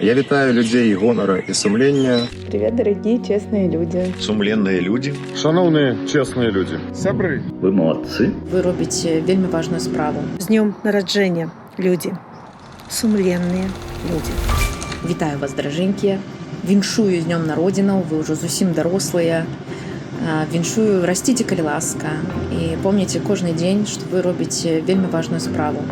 Я вітаю людей гонора и сумления. Привет, дорогие честные люди. Сумленные люди. Шановные честные люди. Сябры. Вы молодцы. Вы робите вельми важную справу. З днем народження, люди. Сумленные люди. Вітаю вас, дороженькие. Віншую з днем народзінаў, вы ўжо зусім дарослыя. Віншую, расціце, калі ласка. І помніце кожны дзень, што вы робіце вельмі важную справу.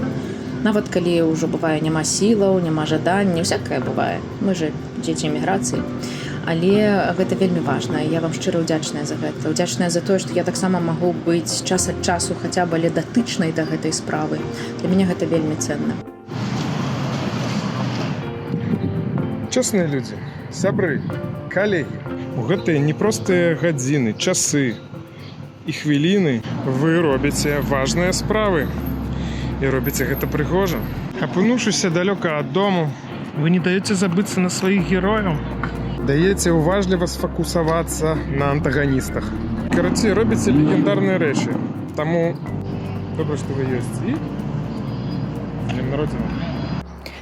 Нават калі ўжо бывае няма сілаў, няма жадання, всякае бывае. Мы же дзеці эміграцыі. Але гэта вельмі важна. Я вам шчыра ўдзячная за гэта. Ўдзячная за тое, што я таксама магу быць час ад часу хаця б але датычнай да гэтай справы. Для мяне гэта вельмі ценна. Честные люди, сябры, коллеги. У гэтыя непростыя гадзіны, часы і хвіліны вы робіце важныя справы. І робіце гэта прыгожа. Апынуўшыся далёка ад дому, вы не даеце забыцца на сваіх герояў. Даеце уважліва сфокусавацца на антаганістах. Карацей, робіце легендарныя рэчы. Таму добра, што вы ёсць. І днем народзінаў.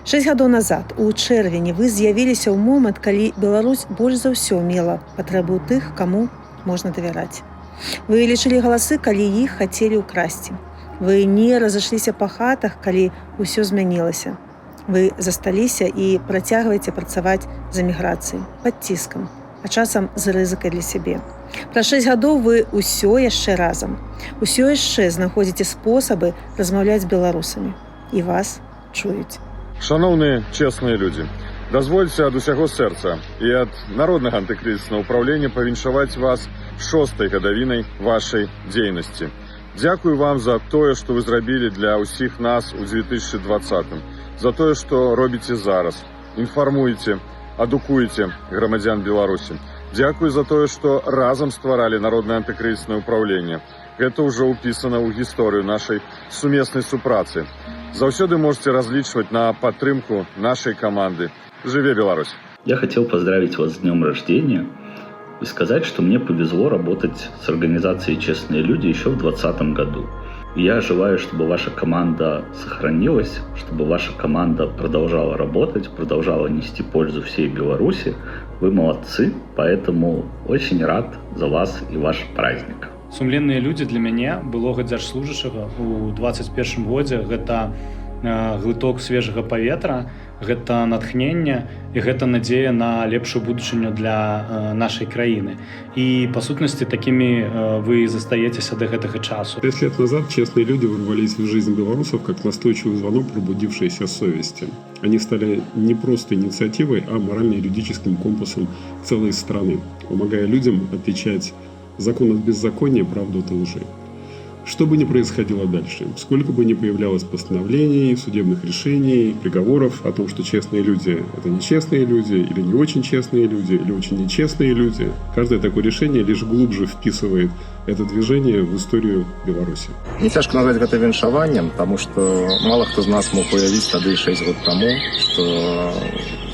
6 гадоў назад, у чэрвені, вы з'явіліся ў момант, калі Беларусь больш за ўсё мела патрэбу ў тых, каму можна давяраць. Вы лічылі галасы, калі іх хацелі ўкрасці. Вы не разышліся па хатах, калі ўсё змянілася. Вы засталіся і працягваеце працаваць з эміграцыяй, пад ціскам, а часам з рызыкай для сябе. Праз 6 гадоў вы ўсё яшчэ разам. Усё яшчэ знаходзіце спосабы размаўляць з беларусамі. І вас чуюць. Шановные честные люди, дозвольте от усяго сердца и от Народного антикризисного управления повіншаваць вас 6-й гадавінай вашей дзейнасці. Дякую вам за тое, што вы зрабілі для ўсіх нас у 2020-м, за тое, што робіце зараз. Інфармуеце, адукуеце грамадзян Беларусі. Дзякую за тое, што разам стваралі Народнае антыкрызіснае ўпраўленне. Гэта ўжо ўпісана ў гісторыю нашай сумеснай супрацы. Заўсёды можете различивать на падтрымку нашей команды. Живе Беларусь! Я хотел поздравить вас с днем рождения и сказать, что мне повезло работать с организацией «Честные люди» еще в 2020 году. И я желаю, чтобы ваша команда сохранилась, чтобы ваша команда продолжала работать, продолжала нести пользу всей Беларуси. Вы молодцы, поэтому очень рад за вас и ваш праздник. Сумленныя людзі для мяне былога дзяржслужачага у 21 годзе гэта глыток свежага паветра, гэта натхненне і гэта надзея на лепшую будучыню для нашай краіны. І па сутнасці такімі вы застаецеся до гэтага часу. 5 лет назад честные люди ворвались в жизнь белорусов как настойчивый звонок пробудившейся совести. Они стали не просто инициативой, а морально-юридическим компасом целой страны, помогая людям отличать закон от беззакония, правду от лжи. Что бы ни происходило дальше, сколько бы ни появлялось постановлений, судебных решений, приговоров о том, что честные люди – это нечестные люди, или не очень честные люди, или очень нечестные люди, каждое такое решение лишь глубже вписывает это движение в историю Беларуси. Не цяжка назваць гэта віншаваннем, потому что мало хто з нас мог уявіць тады 6 год тому, что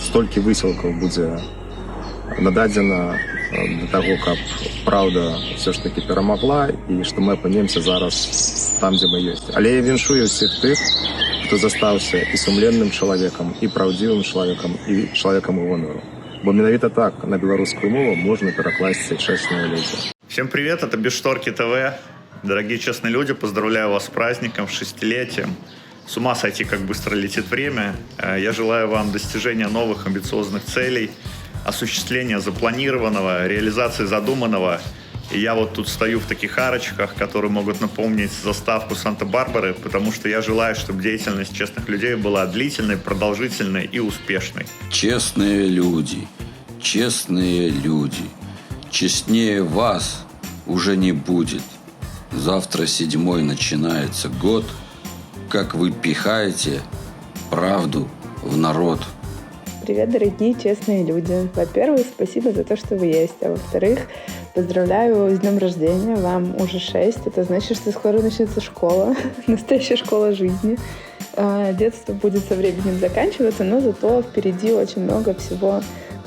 столькі высілкаў будзе нададзена для того, каб правда все ж таки перамагла і што мы апынемся зараз там, дзе мы ёсць. Але я віншую ўсіх тых, хто застаўся і сумленным чалавекам, і праўдзівым чалавекам, і чалавекам гонору. Бо менавіта так на беларускую мову можна перакласці честные люди. Всем привет, это Бесшторки ТВ. Дорогие честные люди, поздравляю вас с праздником, с 6-летием. С ума сойти, как быстро летит время. Я желаю вам достижения новых амбициозных целей, осуществления запланированного, реализации задуманного. И я вот тут стою в таких арочках, которые могут напомнить заставку Санта-Барбары, потому что я желаю, чтобы деятельность честных людей была длительной, продолжительной и успешной. Честные люди, честнее вас уже не будет. Завтра 7-й начинается год, как вы пихаете правду в народ. Привет, дорогие честные люди. Во-первых, спасибо за то, что вы есть. А во-вторых, поздравляю с днем рождения. Вам уже 6. Это значит, что скоро начнется школа. Настоящая школа жизни. Детство будет со временем заканчиваться, но зато впереди очень много всего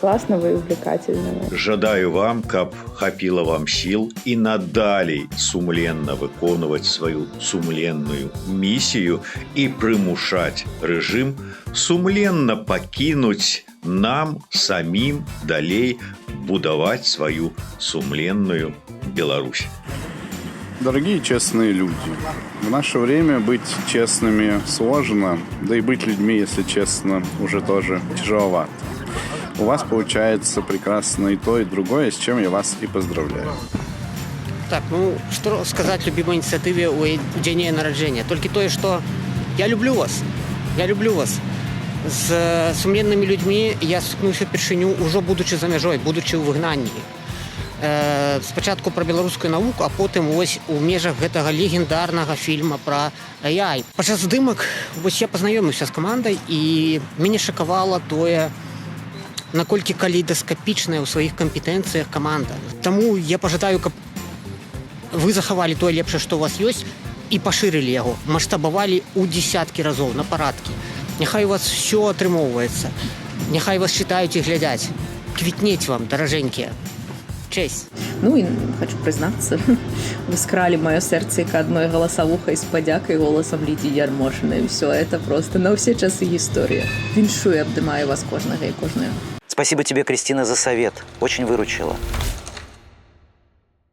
классного и увлекательного. Жадаю вам, каб хапіла вам сіл і надалей сумленна выконваць сваю сумленную місію і прымушаць рэжым сумленна пакінуць нам самім далей будаваць свою сумленную Беларусь. Дорогие честные люди, в наше время быть честными сложно, да и быть людьми, если честно, уже тоже тяжеловато. У вас получается прекрасно и то, и другое, с чем я вас и поздравляю. Так, что сказать любимой инициативе у дня народжения? Только то, что я люблю вас. Я люблю вас. З сумленними людьми я сутнуўся впершыню, ужо будучы за мяжой, будучы ў выгнанні. Спачатку пра беларускую навуку, а потым вось у межах гэтага легендарнага фільма пра AI. Падчас здымак вось я пазнаёміўся з камандай, і мяне шакавала тое, наколькі калейдаскапічная ў сваіх кампетэнцыях каманда. Таму я пажадаю, каб вы захавалі тое лепшае, што ў вас ёсць, і пашырылі яго, маштабавалі ў дзесяткі разоў на парадкі. Няхай у вас все атрымоўваецца. Няхай вас читаюць і глядяць. Квітнець вам, даражэнькія. Честь. Ну и хочу признаться, вы скрали мое сердце к одной голосовухой с подякой голосом Лидии Ярмошиной. Все это просто на все часы история. Віншую, обдымаю вас кожного и кожную. Спасибо тебе, Кристина, за совет. Очень выручила.